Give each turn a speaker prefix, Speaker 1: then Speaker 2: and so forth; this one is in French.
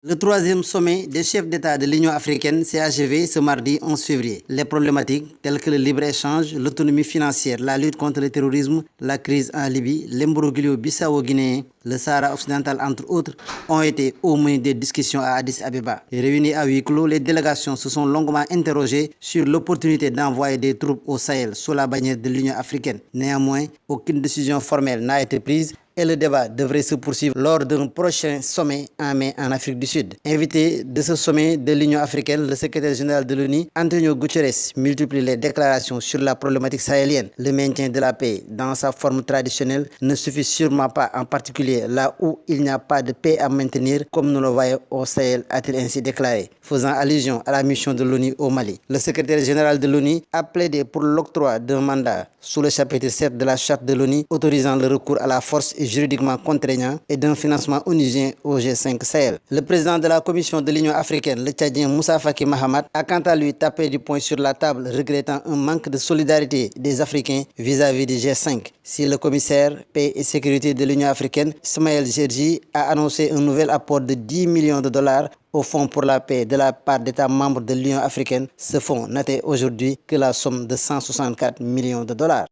Speaker 1: Le troisième sommet des chefs d'État de l'Union africaine s'est achevé ce mardi 11 février. Les problématiques telles que le libre-échange, l'autonomie financière, la lutte contre le terrorisme, la crise en Libye, l'imbroglio bissau-guinéen, le Sahara occidental entre autres, ont été au menu des discussions à Addis Abeba. Réunies à huis clos, les délégations se sont longuement interrogées sur l'opportunité d'envoyer des troupes au Sahel sous la bannière de l'Union africaine. Néanmoins, aucune décision formelle n'a été prise et le débat devrait se poursuivre lors d'un prochain sommet en mai en Afrique du Sud. Invité de ce sommet de l'Union africaine, le secrétaire général de l'ONU, Antonio Guterres, multiplie les déclarations sur la problématique sahélienne. Le maintien de la paix dans sa forme traditionnelle ne suffit sûrement pas, en particulier là où il n'y a pas de paix à maintenir, comme nous le voyons au Sahel, a-t-il ainsi déclaré, faisant allusion à la mission de l'ONU au Mali. Le secrétaire général de l'ONU a plaidé pour l'octroi d'un mandat sous le chapitre 7 de la charte de l'ONU autorisant le recours à la force et juridiquement contraignant et d'un financement onusien au G5 Sahel. Le président de la Commission de l'Union africaine, le Tchadien Moussa Faki Mahamat, a quant à lui tapé du poing sur la table, regrettant un manque de solidarité des Africains vis-à-vis du G5. Si le commissaire paix et sécurité de l'Union africaine, Ismaël Gergi, a annoncé un nouvel apport de 10 millions de dollars au Fonds pour la paix de la part d'États membres de l'Union africaine, ce fonds n'atteint aujourd'hui que la somme de 164 millions de dollars.